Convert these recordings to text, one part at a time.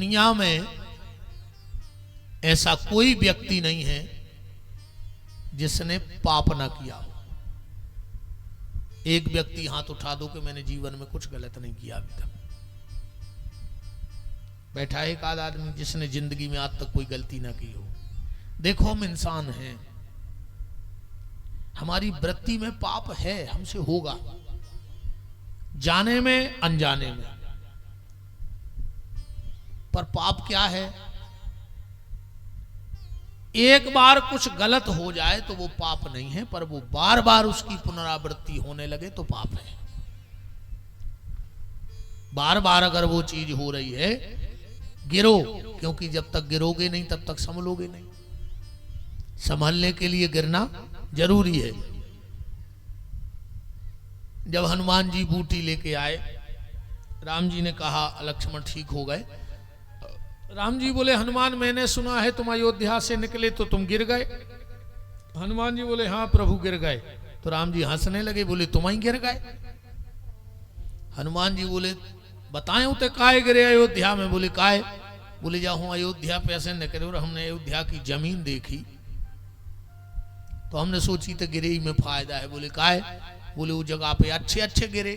दुनिया में ऐसा कोई व्यक्ति नहीं है जिसने पाप ना किया हो। एक व्यक्ति हाथ उठा दो कि मैंने जीवन में कुछ गलत नहीं किया अभी तक। बैठा है एक आध आदमी जिसने जिंदगी में आज तक कोई गलती ना की हो। देखो हम इंसान हैं, हमारी वृत्ति में पाप है, हमसे होगा, जाने में अनजाने में। पर पाप क्या है? एक बार कुछ गलत हो जाए तो वो पाप नहीं है, पर वो बार बार उसकी पुनरावृत्ति होने लगे तो पाप है। बार बार अगर वो चीज हो रही है, गिरो, क्योंकि जब तक गिरोगे नहीं तब तक संभलोगे नहीं। संभलने के लिए गिरना जरूरी है। जब हनुमान जी बूटी लेके आए, राम जी ने कहा लक्ष्मण ठीक हो गए। राम जी बोले हनुमान मैंने सुना है तुम अयोध्या से निकले तो तुम गिर गए। हनुमान जी बोले हाँ प्रभु गिर गए। तो राम जी हंसने लगे, बोले तुम ही गिर गए। हनुमान जी बोले बताएं उते काहे गिरे अयोध्या में? बोले काहे? बोले जाओ अयोध्या पे ऐसे निकले और हमने अयोध्या की जमीन देखी तो हमने सोची तो गिरे ही में फायदा है। बोले काहे? बोले वो जगह पे अच्छे अच्छे गिरे।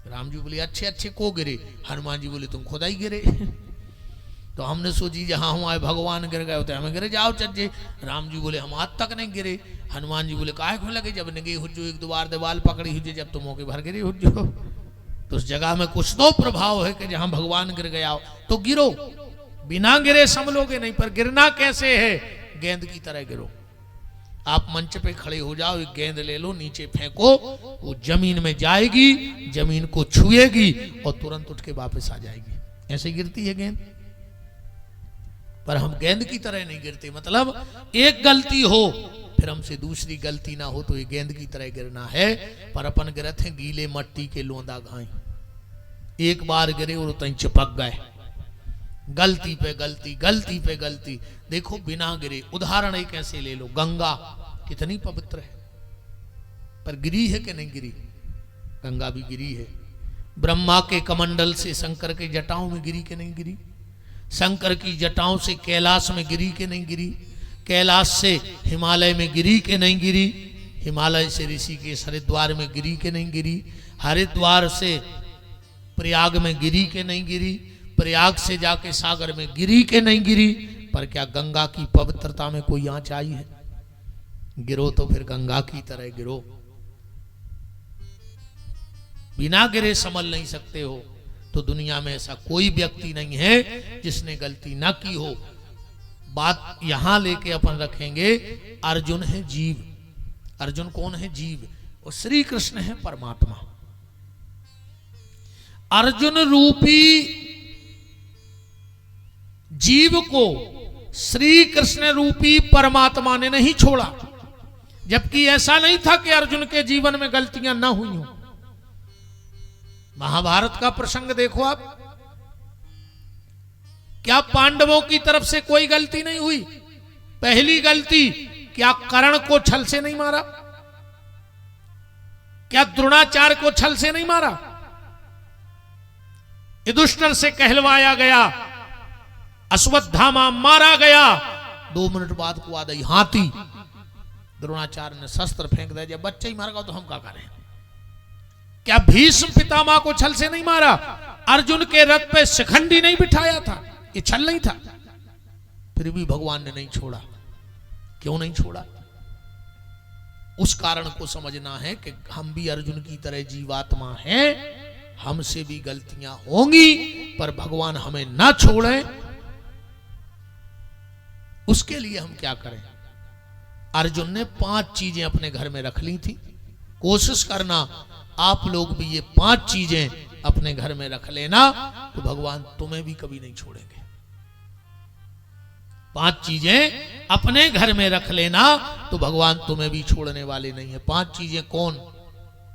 राम जी बोले अच्छे अच्छे को गिरे? हनुमान जी बोले तुम खुदा ही गिरे। तो हमने सोची जहां हमारे भगवान गिर गए होते हमें गिरे जाओ चज्जे। राम जी बोले हम आज तक नहीं गिरे। हनुमान जी बोले काहे को लगे? जब निगे हुज्जो एक दो बार दीवाल पकड़ी हुई जब तुम मौके भर गिरे हुज्जो तो उस जगह में कुछ तो प्रभाव है कि जहां भगवान गिर गया हो तो गिरो। बिना गिरे संभलोगे नहीं। पर गिरना कैसे है? गेंद की तरह गिरो। आप मंच पे खड़े हो जाओ, एक गेंद ले लो, नीचे फेंको, वो जमीन में जाएगी, जमीन को छुएगी और तुरंत उठ के वापस आ जाएगी। ऐसे गिरती है गेंद। पर हम गेंद की तरह नहीं गिरते। मतलब एक गलती हो फिर हमसे दूसरी गलती ना हो तो ये गेंद की तरह गिरना है। पर अपन गिरते हैं गीले मट्टी के लोंदा घाई। एक बार गिरे और तहीं चिपक गए। गलती पे गलती, गलती पे गलती। देखो बिना गिरे, उदाहरण एक ऐसे ले लो, गंगा कितनी पवित्र है पर गिरी है कि नहीं गिरी? गंगा भी गिरी है। ब्रह्मा के कमंडल से शंकर के जटाओं में गिरी के नहीं गिरी? शंकर की जटाओं से कैलाश में गिरी के नहीं गिरी? कैलाश से हिमालय में गिरी के नहीं गिरी? हिमालय से ऋषिकेश हरिद्वार में गिरी के नहीं गिरी? हरिद्वार से प्रयाग में गिरी के नहीं गिरी? प्रयाग से जाके सागर में गिरी के नहीं गिरी? पर क्या गंगा की पवित्रता में कोई आंच आई है? गिरो तो फिर गंगा की तरह गिरो। बिना गिरे संभल नहीं सकते हो। तो दुनिया में ऐसा कोई व्यक्ति नहीं है जिसने गलती ना की हो। बात यहां लेके अपन रखेंगे, अर्जुन है जीव। अर्जुन कौन है? जीव। और श्री कृष्ण है परमात्मा। अर्जुन रूपी जीव को श्री कृष्ण रूपी परमात्मा ने नहीं छोड़ा। जबकि ऐसा नहीं था कि अर्जुन के जीवन में गलतियां ना हुई हों। महाभारत का प्रसंग देखो आप, क्या पांडवों की तरफ से कोई गलती नहीं हुई? पहली गलती, क्या कर्ण को छल से नहीं मारा? क्या द्रोणाचार्य को छल से नहीं मारा? युधिष्ठिर से कहलवाया गया, अश्वत्थामा मारा गया, 2 मिनट बाद को आ गई हाथी। द्रोणाचार्य ने शस्त्र फेंक दिया, जब बच्चा ही मार गया तो हम क्या करें? क्या भीष्म पितामह को छल से नहीं मारा? अर्जुन के रथ पे शिखंडी नहीं बिठाया था? ये छल नहीं था? फिर भी भगवान ने नहीं छोड़ा। क्यों नहीं छोड़ा? उस कारण को समझना है कि हम भी अर्जुन की तरह जीवात्मा हैं, हमसे भी गलतियां होंगी, पर भगवान हमें ना छोड़े। उसके लिए हम क्या करें? अर्जुन ने 5 चीजें अपने घर में रख ली थी। कोशिश करना आप लोग भी ये 5 चीजें अपने घर में रख लेना, तो भगवान तुम्हें भी कभी नहीं छोड़ेंगे। 5 चीजें अपने घर में रख लेना तो भगवान तुम्हें भी छोड़ने वाले नहीं है। 5 चीजें कौन?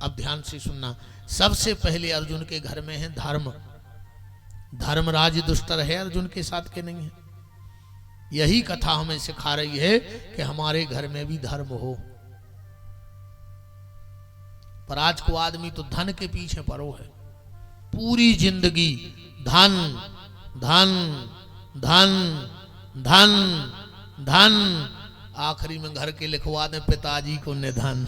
अब ध्यान से सुनना। सबसे पहले अर्जुन के घर में है धर्म। धर्मराज दुष्टर है अर्जुन के साथ के नहीं है? यही कथा हमें सिखा रही है कि हमारे घर में भी धर्म हो। पर आज को आदमी तो धन के पीछे पड़ो है। पूरी जिंदगी धन, धन धन धन धन, आखिरी में घर के लिखवा दे पिताजी को निधन।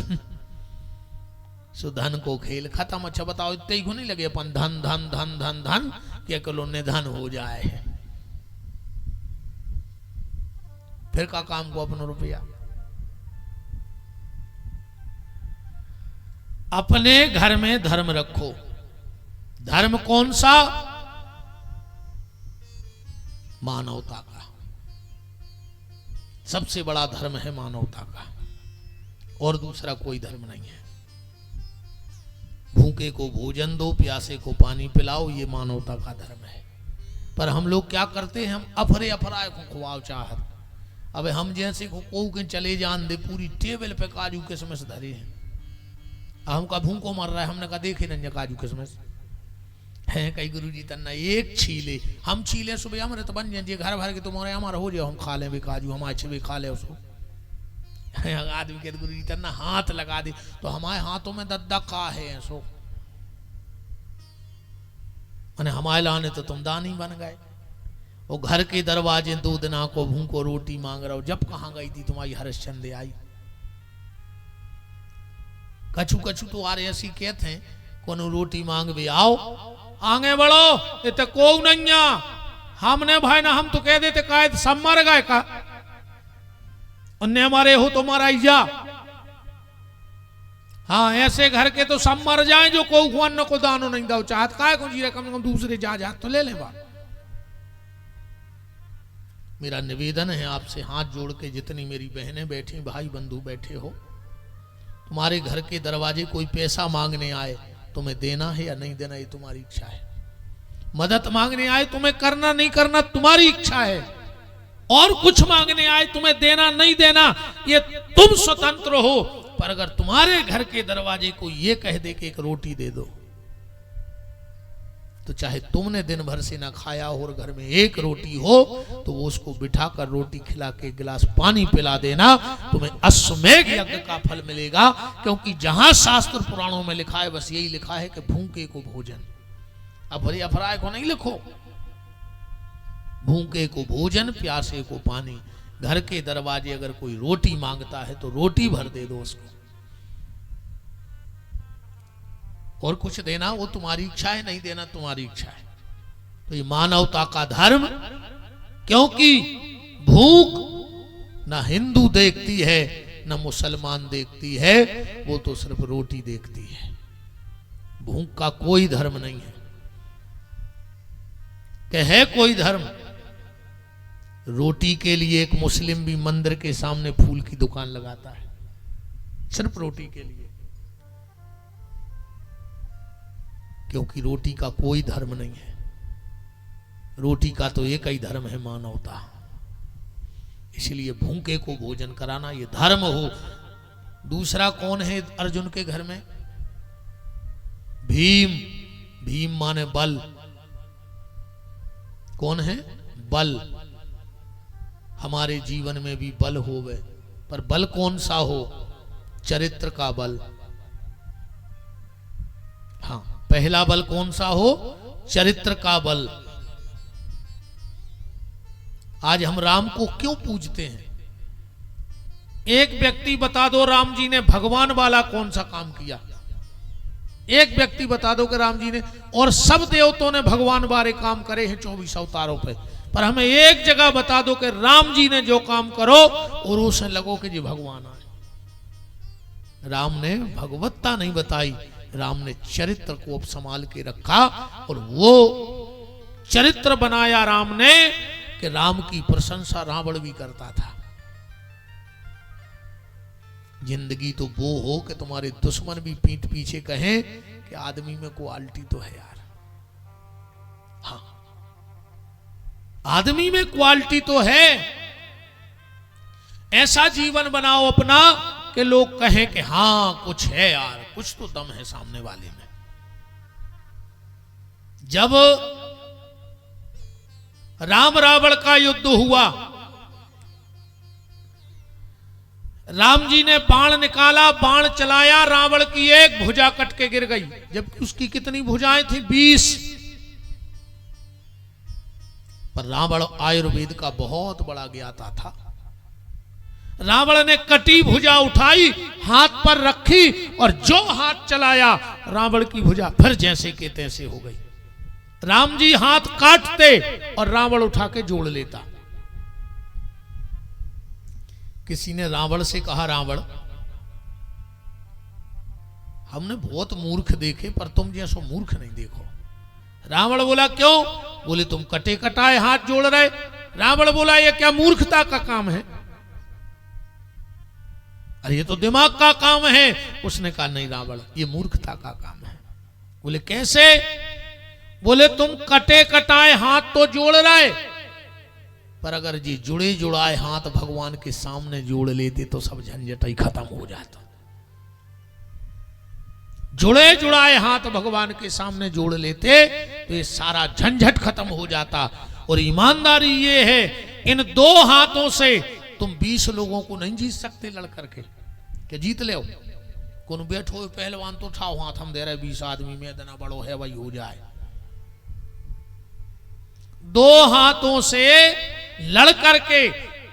सो धन को खेल खत्म। अच्छा बताओ, इतने ही को नहीं लगे अपन धन धन धन धन धन कि कलो निधन हो जाए, फिर का काम को अपना रुपया। अपने घर में धर्म रखो। धर्म कौन सा? मानवता का। सबसे बड़ा धर्म है मानवता का, और दूसरा कोई धर्म नहीं है। भूखे को भोजन दो, प्यासे को पानी पिलाओ, ये मानवता का धर्म है। पर हम लोग क्या करते हैं? हम अफरे अफराए को खुआव चाहत। अब हम जैसे को के चले जान दे, पूरी टेबल पे काजू किशमिश धरे हैं। हमका भूखो मर रहा है, हमने कहा देखे न काजू किशमिश है। कई गुरुजी तन्ना एक छीले, हम छीले सुबह हमारे तो बन जाए घर भर के, तुम्हारे हमारा हो जाए, हम खा ले भी काजू, हम अच्छे भी खा ले उसको। आदमी के गुरुजी तन्ना हाथ लगा दे तो हमारे हाथों में दद्दा का है सो, मैंने हमारे लाने तो तुम दानी बन गए। वो घर के दरवाजे 2 दिना को भूखो रोटी मांग रहा हो। जब कहाँ गई थी तुम्हारी हरिश्चंद्र आई? कछु कछु तो आ रहे ऐसी कहते हैं, कोनो रोटी मांग भी आओ आगे बढ़ो, ये तो को नहीं। हमने भाई ना, हम तो कह देते कायद सब मर गए का, उन्हें हमारे हो तो मारा जा। हाँ, ऐसे घर के तो सब मर जाए जो को अन्न को दानो नहीं दो चाहत। काय को जी रहे, कम से कम दूसरे जा तो ले ले बा। मेरा निवेदन है आपसे हाथ जोड़ के, जितनी मेरी बहनें बैठी, भाई बंधु बैठे हो, तुम्हारे घर के दरवाजे कोई पैसा मांगने आए, तुम्हें देना है या नहीं देना ये तुम्हारी इच्छा है। मदद मांगने आए, तुम्हें करना नहीं करना तुम्हारी इच्छा है। और कुछ मांगने आए, तुम्हें देना नहीं देना ये तुम स्वतंत्र हो। पर अगर तुम्हारे घर के दरवाजे को ये कह दे कि एक रोटी दे दो, तो चाहे तुमने दिन भर से ना खाया हो और घर में एक रोटी हो, तो वो उसको बिठा कर रोटी खिला के गिलास पानी पिला देना, तुम्हें अश्वमेघ यज्ञ का फल मिलेगा। क्योंकि जहां शास्त्र पुराणों में लिखा है, बस यही लिखा है कि भूखे को भोजन, अफरी अफराय को नहीं लिखो। भूखे को भोजन, प्यासे को पानी। घर के दरवाजे अगर कोई रोटी मांगता है तो रोटी भर दे दो उसको, और कुछ देना वो तुम्हारी इच्छा है, नहीं देना तुम्हारी इच्छा है। तो ये मानवता का धर्म। क्योंकि भूख ना हिंदू देखती है ना मुसलमान देखती है, वो तो सिर्फ रोटी देखती है। भूख का कोई धर्म नहीं है। कि है कोई धर्म? रोटी के लिए एक मुस्लिम भी मंदिर के सामने फूल की दुकान लगाता है, सिर्फ रोटी के लिए। क्योंकि रोटी का कोई धर्म नहीं है। रोटी का तो एक ही धर्म है, मानवता। इसलिए भूखे को भोजन कराना ये धर्म हो। दूसरा कौन है अर्जुन के घर में? भीम। भीम माने बल। कौन है? बल। हमारे जीवन में भी बल हो गए, पर बल कौन सा हो? चरित्र का बल। हाँ, पहला बल कौन सा हो? चरित्र का बल। आज हम राम को क्यों पूजते हैं? एक व्यक्ति बता दो राम जी ने भगवान वाला कौन सा काम किया? एक व्यक्ति बता दो कि राम जी ने, और सब देवताओं ने भगवान वाले काम करे हैं 24 अवतारों पे, पर हमें एक जगह बता दो कि राम जी ने जो काम करो और उसे लगो कि जी भगवान आए। राम ने भगवत्ता नहीं बताई, राम ने चरित्र को अब संभाल के रखा, और वो चरित्र बनाया राम ने कि राम की प्रशंसा रावण भी करता था। जिंदगी तो वो हो कि तुम्हारे दुश्मन भी पीठ पीछे कहें कि आदमी में क्वालिटी तो है यार। हाँ, आदमी में क्वालिटी तो है। ऐसा जीवन बनाओ अपना कि लोग कहें कि हाँ कुछ है यार, कुछ तो दम है सामने वाले में। जब राम रावण का युद्ध हुआ, राम जी ने बाण निकाला, बाण चलाया, रावण की एक भुजा कट के गिर गई, जबकि उसकी कितनी भुजाएं थी? 20। पर रावण आयुर्वेद का बहुत बड़ा ज्ञाता था। रावण ने कटी भुजा उठाई, हाथ पर रखी और जो हाथ चलाया रावण की भुजा फिर जैसे के तैसे हो गई। राम जी हाथ काटते और रावण उठा के जोड़ लेता। किसी ने रावण से कहा, रावण हमने बहुत मूर्ख देखे पर तुम जैसो मूर्ख नहीं देखो। रावण बोला क्यों? बोले तुम कटे कटाए हाथ जोड़ रहे। रावण बोला ये क्या मूर्खता का काम है? अरे ये तो दिमाग का काम है। उसने कहा नहीं रावण, ये मूर्खता का काम है। बोले कैसे? बोले तुम कटे कटाए हाथ तो जोड़ रहे, पर अगर जी जुड़े जुड़ाए हाथ भगवान के सामने जोड़ लेते तो सब झंझट ही खत्म हो जाता। जुड़े जुड़ाए हाथ भगवान के सामने जोड़ लेते तो ये सारा झंझट खत्म हो जाता। और ईमानदारी ये है, इन दो हाथों से तुम 20 लोगों को नहीं जीत सकते लड़ करके। क्या जीत ले? कौन बैठो पहलवान तो उठाओ हाथ, हम दे रहे 20 आदमी में इतना बड़ो है वही हो जाए। दो हाथों से लड़ करके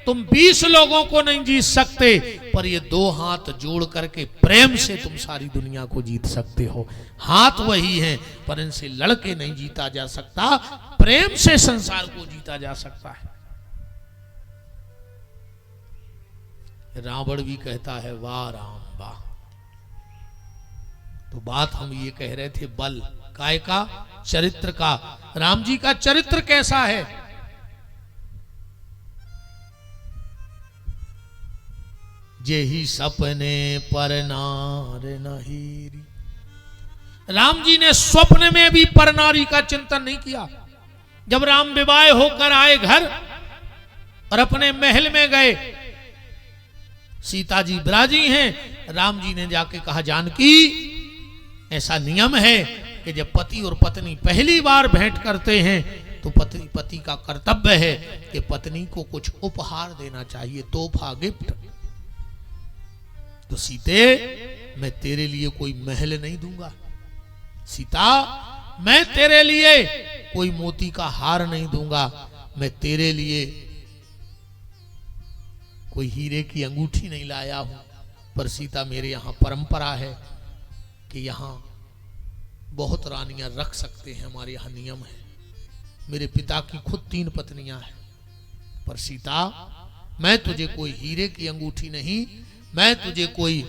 तुम 20 लोगों को नहीं जीत सकते, पर ये दो हाथ जोड़ करके प्रेम से तुम सारी दुनिया को जीत सकते हो। हाथ वही हैं पर इनसे लड़के नहीं जीता जा सकता, प्रेम से संसार को जीता जा सकता है। रावण भी कहता है वाह राम वाह। तो बात हम ये कह रहे थे बल काय का, चरित्र का। राम जी का चरित्र कैसा है? जेहि सपने पर नार नहीरी। राम जी ने स्वप्न में भी पर नारी का चिंतन नहीं किया। जब राम विवाह होकर आए घर और अपने महल में गए, सीता जी विराजी हैं। राम जी ने जाके कहा जानकी ऐसा नियम है कि जब पति और पत्नी पहली बार भेंट करते हैं तो पति का कर्तव्य है कि पत्नी को कुछ उपहार देना चाहिए, तोहफा गिफ्ट। तो सीते मैं तेरे लिए कोई महल नहीं दूंगा, सीता मैं तेरे लिए कोई मोती का हार नहीं दूंगा, मैं तेरे लिए कोई हीरे की अंगूठी नहीं लाया हूं। पर सीता मेरे यहां परंपरा है कि यहां बहुत रानियां रख सकते हैं, हमारे यहां नियम है। मेरे पिता की खुद 3 पत्नियां हैं। पर सीता मैं तुझे कोई हीरे की अंगूठी नहीं, मैं तुझे कोई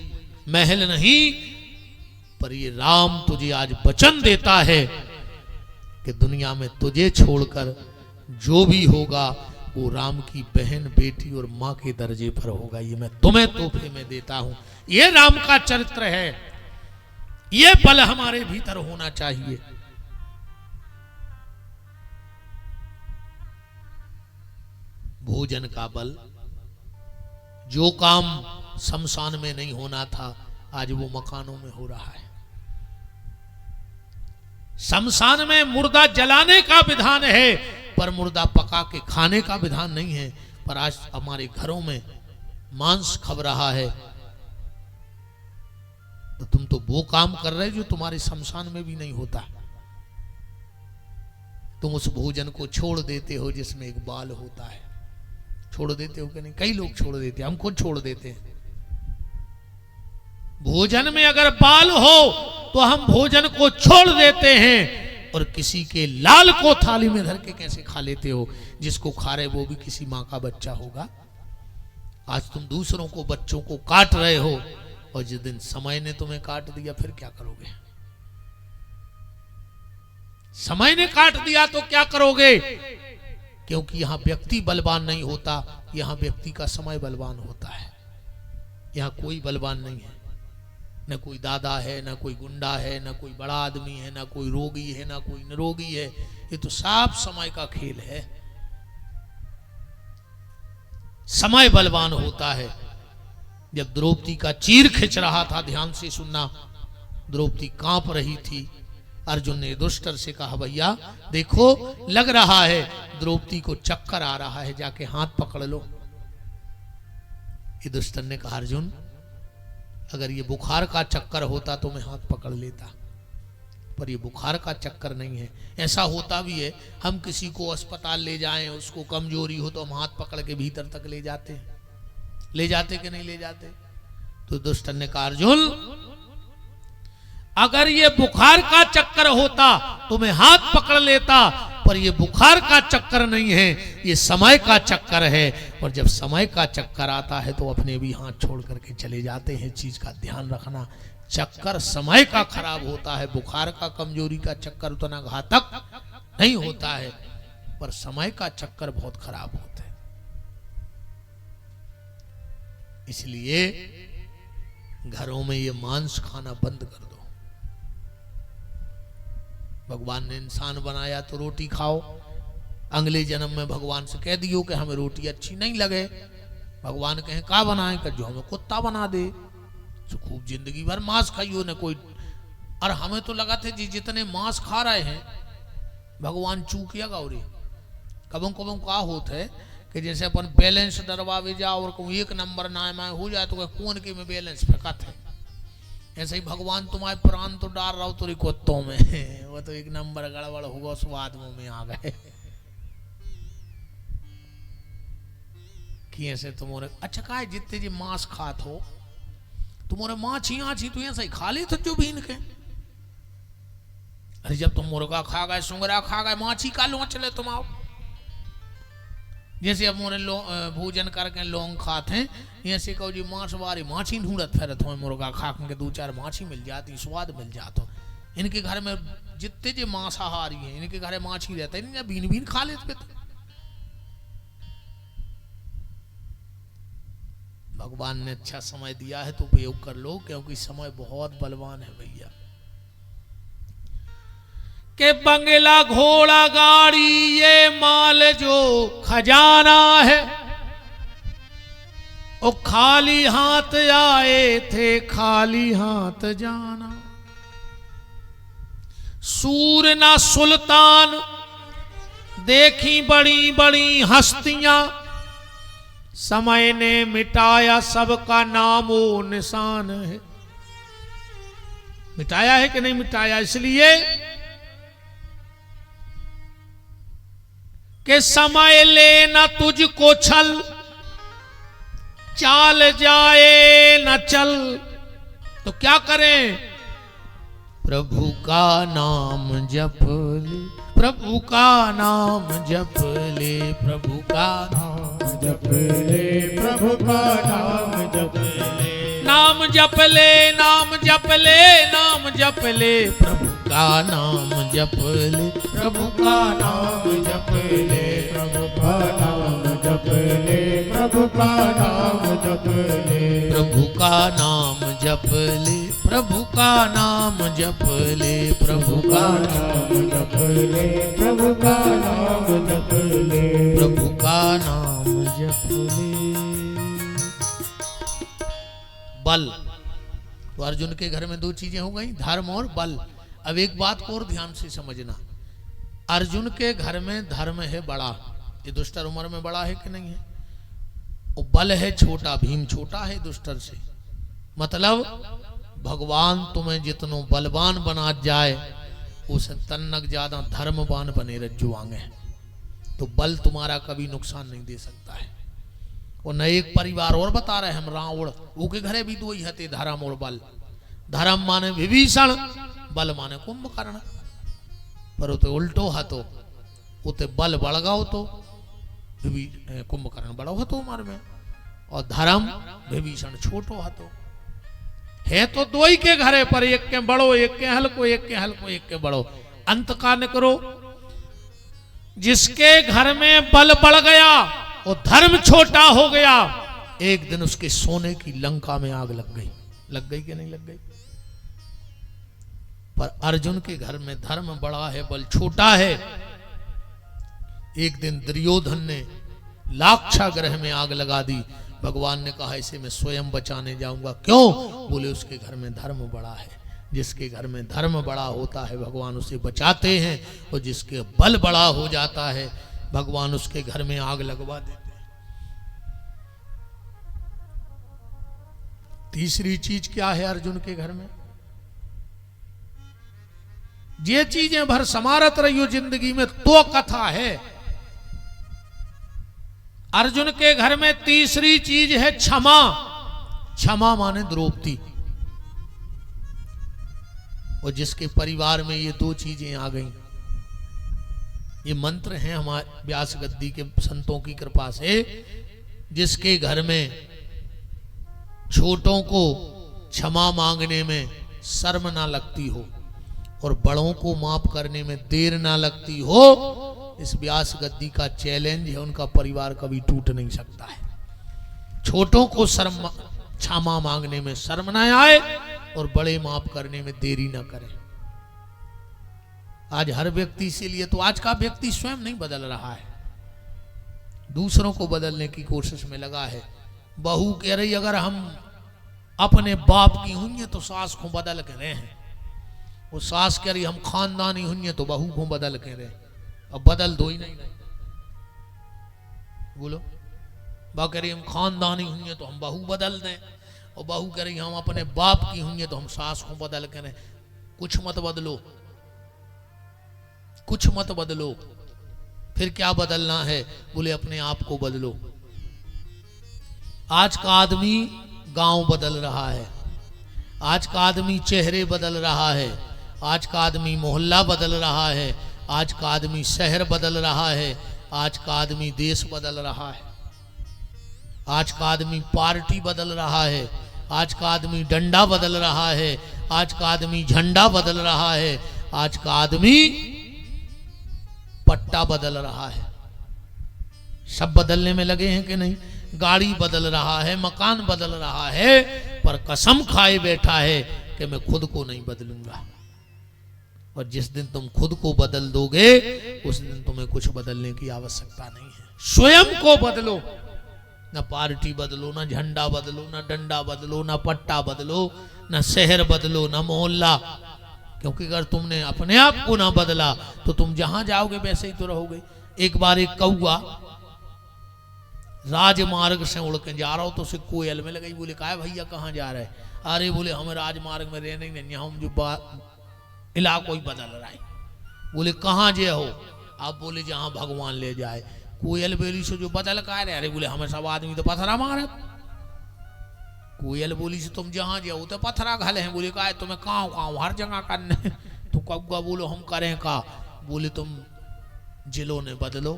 महल नहीं, पर ये राम तुझे आज वचन देता है कि दुनिया में तुझे छोड़कर जो भी होगा वो राम की बहन बेटी और मां के दर्जे पर होगा। ये मैं तुम्हें तोहफे में देता हूं। ये राम का चरित्र है। ये बल हमारे भीतर होना चाहिए। भोजन का बल। जो काम शमशान में नहीं होना था आज वो मकानों में हो रहा है। शमशान में मुर्दा जलाने का विधान है पर मुर्दा पका के खाने का विधान नहीं है। पर आज हमारे घरों में मांस खब रहा है, तो तुम तो वो काम कर रहे हो जो तुम्हारे शमशान में भी नहीं होता। तुम उस भोजन को छोड़ देते हो जिसमें एक बाल होता है। छोड़ देते हो कि नहीं? कई लोग छोड़ देते हैं, हम खुद छोड़ देते हैं। भोजन में अगर बाल हो तो हम भोजन को छोड़ देते हैं। और किसी के लाल को थाली में धर के कैसे खा लेते हो? जिसको खा रहे वो भी किसी मां का बच्चा होगा। आज तुम दूसरों को बच्चों को काट रहे हो और जिस दिन समय ने तुम्हें काट दिया फिर क्या करोगे? समय ने काट दिया तो क्या करोगे? क्योंकि यहां व्यक्ति बलवान नहीं होता, यहां व्यक्ति का समय बलवान होता है। यहां कोई बलवान नहीं है, न कोई दादा है, न कोई गुंडा है, न कोई बड़ा आदमी है, न कोई रोगी है, न कोई निरोगी है। ये तो साफ समय का खेल है। समय बलवान होता है। जब द्रौपदी का चीर खिंच रहा था, ध्यान से सुनना, द्रौपदी कांप रही थी। अर्जुन ने युधिष्ठिर से कहा भैया देखो लग रहा है द्रौपदी को चक्कर आ रहा है, जाके हाथ पकड़ लो। युधिष्ठिर ने कहा अर्जुन अगर ये बुखार का चक्कर होता तो मैं हाथ पकड़ लेता, पर ये बुखार का चक्कर नहीं है। ऐसा होता भी है, हम किसी को अस्पताल ले जाएं, उसको कमजोरी हो तो हम हाथ पकड़ के भीतर तक ले जाते हैं, ले जाते कि नहीं ले जाते। तो दुष्टन ने कहा अर्जुन अगर ये बुखार का चक्कर होता तो मैं हाथ पकड़ लेता, पर ये बुखार का चक्कर नहीं है, ये समय का चक्कर है। और जब समय का चक्कर आता है तो अपने भी हाथ छोड़ करके चले जाते हैं। चीज का ध्यान रखना, चक्कर समय का खराब होता है, बुखार का कमजोरी का चक्कर उतना घातक नहीं होता है, पर समय का चक्कर बहुत खराब होता है। इसलिए घरों में ये मांस खाना बंद कर दो। भगवान ने इंसान बनाया तो रोटी खाओ, अगले जन्म में भगवान से कह दियो कि हमें रोटी अच्छी नहीं लगे, भगवान कहे का बनाए, कर जो हमें कुत्ता बना दे, तो खूब जिंदगी भर मांस खाइयो न कोई। और हमें तो लगा थे जी जितने मांस खा रहे हैं भगवान चूकिया गौरी। कबों कबों का होता है कि जैसे अपन बैलेंस डरवावे जाओ और कोई एक नंबर ना हो जाए तो कौन के में बैलेंस फेंकत है, ऐसे ही भगवान तुम्हारे प्राण तो डाल रहा हो तो कुत्तों में वो तो एक नंबर गड़बड़ होगा, स्वाद मुंह में आ गए कि ऐसे तुम्हारे अच्छा का है जितने जी मांस खात हो तुम्हारे माछी आछी तो ऐसा ही खा ले तो जो बीन के। अरे जब तुम मुर्गा खा गए, सुंगरा खा गए, माछी का लोच ले तुम आओ। जैसे अब मोरे भोजन करके लौंग खाते हैं, ऐसे कहो जी मांस वारी माछी ढूंढत फिरत हो, मुर्गा खा के दो चार माछी मिल जाती, स्वाद मिल जाता। इनके घर में जितने जो मांसाहारी हैं इनके घर माछी रहता है, बीन बीन खा लेते। भगवान ने अच्छा समय दिया है तो उपयोग कर लो, क्योंकि समय बहुत बलवान है भैया। के बंगला घोड़ा गाड़ी ये माल जो खजाना है, ओ खाली हाथ आए थे खाली हाथ जाना। सूर ना सुल्तान देखी बड़ी बड़ी हस्तियां, समय ने मिटाया सबका नामो निशान है। मिटाया है कि नहीं मिटाया? इसलिए कि समय लेना तुझको छल, चाल जाए न चल। तो क्या करें? प्रभु का नाम जप ले, प्रभु का नाम जप ले, प्रभु का नाम जप ले, प्रभु का नाम जप ले, नाम जप ले, नाम जप ले, नाम जप ले, प्रभु का नाम जप ले, प्रभु का नाम जप ले, प्रभु का नाम जप ले, प्रभु का नाम जप ले, प्रभु का नाम जप ले, प्रभु का नाम जप ले, प्रभु का नाम जप ले, प्रभु का नाम जप ले, प्रभु का नाम जप ले। बल, तो अर्जुन के घर में दो चीजें हो गई, धर्म और बल। अब एक बात को और ध्यान से समझना, अर्जुन के घर में धर्म है बड़ा, ये दुष्टर उम्र में बड़ा है कि नहीं है, और बल है छोटा, भीम छोटा है दुष्टर से। मतलब भगवान तुम्हें जितनो बलवान बना जाए उसे तन्नक ज्यादा धर्मवान बने रज्जुआंगे, तो बल तुम्हारा कभी नुकसान नहीं दे सकता है। और न एक परिवार और बता रहे हम, रावण वो के घरे भी दो ही हते, धर्म और बल। धर्म माने विभीषण, बल माने कुंभकर्ण। पर उते उल्टो हतो, उते बल बढ़गाओ तो कुंभकर्ण बड़ो हतो उम्र में, और धर्म विभीषण छोटो हतो। है तो दो ही के घरे, पर एक के बड़ो, एक के हल्को, एक के हल्को, एक के बड़ो। अंत का न करो, जिसके घर में बल बढ़ गया और धर्म छोटा हो गया, एक दिन उसके सोने की लंका में आग लग गई। लग गई कि नहीं लग गई? पर अर्जुन के घर में धर्म बड़ा है, बल छोटा है। एक दिन दुर्योधन ने लाक्षागृह में आग लगा दी। भगवान ने कहा इसे मैं स्वयं बचाने जाऊंगा। क्यों? बोले उसके घर में धर्म बड़ा है। जिसके घर में धर्म बड़ा होता है भगवान उसे बचाते हैं, और जिसके बल बड़ा हो जाता है भगवान उसके घर में आग लगवा देते हैं। तीसरी चीज क्या है अर्जुन के घर में? ये चीजें भर समारत रही हो जिंदगी में तो कथा है। अर्जुन के घर में तीसरी चीज है क्षमा। क्षमा माने द्रौपदी। और जिसके परिवार में ये दो चीजें आ गई, ये मंत्र हैं हमारे व्यास गद्दी के संतों की कृपा से। जिसके घर में छोटों को क्षमा मांगने में शर्म ना लगती हो और बड़ों को माफ करने में देर ना लगती हो, इस व्यास गद्दी का चैलेंज है, उनका परिवार कभी टूट नहीं सकता है। छोटों को क्षमा मांगने में शर्म ना आए और बड़े माफ करने में देरी ना करें। आज हर व्यक्ति से लिए तो आज का व्यक्ति स्वयं नहीं बदल रहा है, दूसरों को बदलने की कोशिश में लगा है। बहू कह रही अगर हम अपने बाप की हुई तो सास को बदल के रहे हैं, वो सास कह रही हम खानदानी हुई तो बहू को बदल के रहे। अब बदल दो ही नहीं। बोलो, बा कह रही हम खानदानी हुई तो हम बहू बदल दें, और बहू कह रही हम अपने बाप की हुई तो हम सास को बदल के रहे। कुछ मत बदलो, कुछ मत बदलो। फिर क्या बदलना है? बोले अपने आप को बदलो। आज का आदमी गांव बदल रहा है, आज का आदमी चेहरे बदल रहा है, आज का आदमी मोहल्ला बदल रहा है, आज का आदमी शहर बदल रहा है, आज का आदमी देश बदल रहा है, आज का आदमी पार्टी बदल रहा है, आज का आदमी डंडा बदल रहा है, आज का आदमी झंडा बदल रहा है, आज का आदमी पट्टा बदल रहा है। सब बदलने में लगे हैं कि नहीं? गाड़ी बदल रहा है, मकान बदल रहा है, पर कसम खाए बैठा है कि मैं खुद को नहीं बदलूंगा। और जिस दिन तुम खुद को बदल दोगे उस दिन तुम्हें कुछ बदलने की आवश्यकता नहीं है। स्वयं को बदलो, ना पार्टी बदलो, ना झंडा बदलो, ना डंडा बदलो, ना पट्टा बदलो, ना शहर बदलो, ना मोहल्ला। क्योंकि अगर तुमने अपने आप को ना बदला तो तुम जहां जाओगे वैसे ही तो रहोगे। एक बार एक कौआ राजमार्ग से उड़ के जा रहा हो तो उसे कोयल में लगी। बोले कहा भैया कहाँ जा रहे? अरे बोले हमें राजमार्ग में रहने नहीं, हम जो इलाका ही बदल रहा है। बोले कहाँ जे हो आप? बोले जहाँ भगवान ले जाए। कोयल बोली से जो बदल का रहे? अरे बोले हमें सब आदमी तो पत्थरा मारे। कोयल बोली से तुम जहाँ जाओ तो पत्थरा घले हैं। बोले कहा तुम्हें कहाँ हर जगह करने। तो कौआ बोलो हम करें का? बोले तुम जिलों ने बदलो,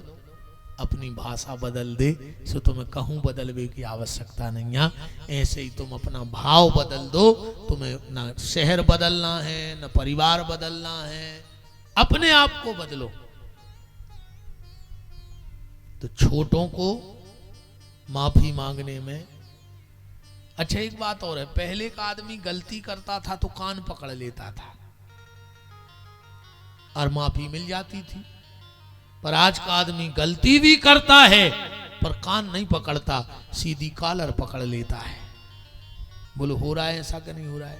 अपनी भाषा बदल दे, सो तुम्हें कहूँ बदलने की आवश्यकता नहीं है। ऐसे ही तुम अपना भाव बदल दो। तुम्हें ना शहर बदलना है, ना परिवार बदलना है, अपने आप को बदलो। तो छोटों को माफी मांगने में अच्छा एक बात और है, पहले का आदमी गलती करता था तो कान पकड़ लेता था और माफी मिल जाती थी। पर आज का आदमी गलती भी करता है पर कान नहीं पकड़ता, सीधी कॉलर पकड़ लेता है। बोलो हो रहा है ऐसा कि नहीं हो रहा है?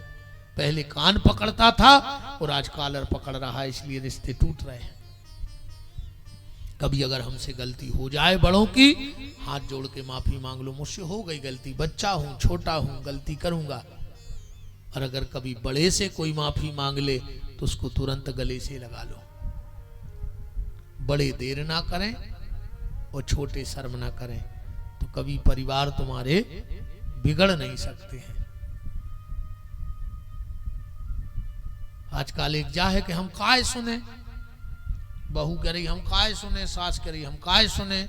पहले कान पकड़ता था और आज कॉलर पकड़ रहा है, इसलिए रिश्ते टूट रहे हैं। कभी अगर हमसे गलती हो जाए बड़ों की, हाथ जोड़ के माफी मांग लो, मुझसे हो गई गलती, बच्चा हूं, छोटा हूं, गलती करूंगा। और अगर कभी बड़े से कोई माफी मांग ले तो उसको तुरंत गले से लगा लो। बड़े देर ना करें और छोटे शर्म ना करें, तो कभी परिवार तुम्हारे बिगड़ नहीं सकते हैं। आजकल एक जा है कि हम काय सुने, बहू कह रही हम काय सुने, सास कह रही हम काय सुने,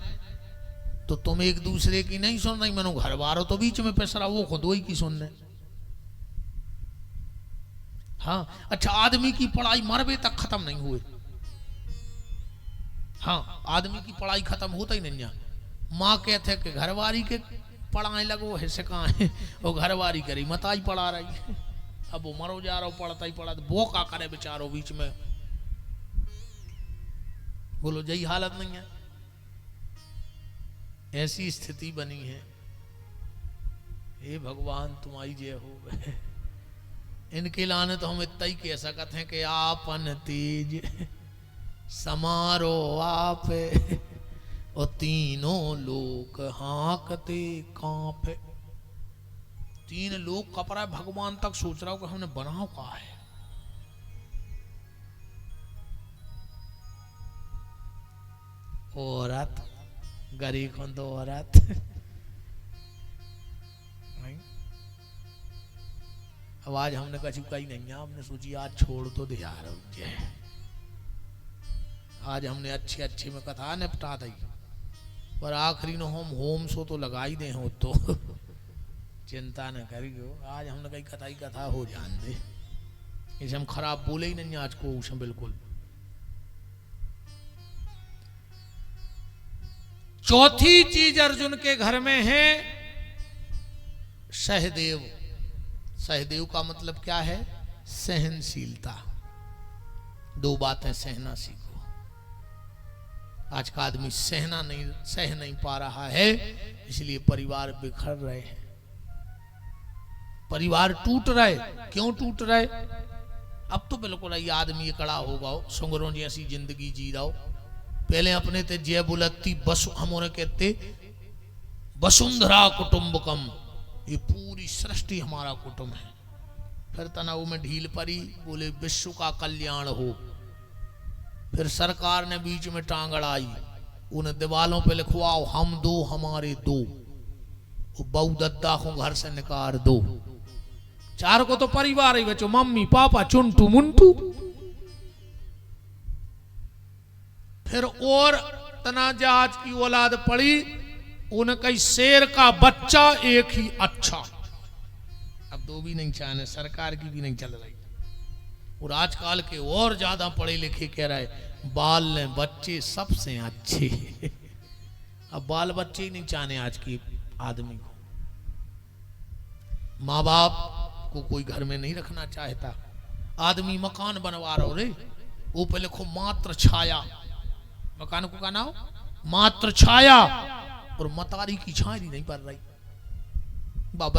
तो तुम एक दूसरे की नहीं सुन रही, मनो घर वालों तो बीच में पैसा वो खुद वही की सुनने। हाँ अच्छा, आदमी की पढ़ाई मरबे तक खत्म नहीं हुए। हाँ आदमी की पढ़ाई खत्म होता ही नहीं है। माँ कहते कि घरवारी के पढ़ाए लगो है सिखाए, वो घरवारी करी मताई पढ़ा रही है। अब वो मरो जा रहा पढ़ता ही पढ़ा, वो का करे बेचारो बीच में। बोलो यही हालत नहीं है? ऐसी स्थिति बनी है। हे भगवान तुम्हारी जय हो। इनके लाने तो हम इतना ही कह सकते हैं कि आपन तेज समारो आप, और तीनों लोग हाँकते कांपे। तीन लोग कपड़ा भगवान तक सोच रहा हो कि हमने बनाओ कहा है। औरत गरीब को तो औरत अब आज हमने कछु कही नहीं है, हमने सोची आज छोड़ तो दे यार, आज हमने अच्छे अच्छे में कथा निपटा दी, पर आखिरी न हम होम सो तो लगा ही दे हो तो चिंता न करियो, आज हमने कही कथा ही कथा हो जान दे, इसे हम खराब बोले ही नहीं आज को उसे बिल्कुल। चौथी चीज अर्जुन के घर में है सहदेव। सहदेव का मतलब क्या है? सहनशीलता। दो बातें सहना सीखो। आज का आदमी सह नहीं पा रहा है, इसलिए परिवार बिखर रहे हैं, परिवार टूट रहे। क्यों टूट रहे? अब तो बिल्कुल ये आदमी कड़ा होगा, सुंगरों जैसी जिंदगी जी रहा हो। पहले अपने ते जय बुलत्ती बस हमारे कहते वसुंधरा कुटुंबकम, ये पूरी सृष्टि हमारा कुटुंब है। फिर तनाव में ढील पड़ी, बोले विश्व का कल्याण हो। फिर सरकार ने बीच में टांग अड़ाई, उन दीवालों पे लिखवाओ हम दो हमारे दो, बहु दद्दा को घर से निकाल दो। चार को तो परिवार ही बचो, मम्मी पापा चुंटू मुंटू। फिर और तनाजात की औलाद पड़ी, उनका शेर का बच्चा एक ही अच्छा। अब दो भी नहीं चाहने, सरकार की भी नहीं चल रही। और आजकल के और ज्यादा पढ़े लिखे कह रहे बाल ने बच्चे सबसे अच्छे। अब बाल बच्चे ही नहीं चाहने आज की आदमी को। माँ बाप को कोई घर में नहीं रखना चाहता। आदमी मकान बनवा रहा हो रे, वो पे लिखो मात्र छाया। मकान को का नाम मात्र छाया, और मतारी की छाया नहीं पड़ रही। बाबर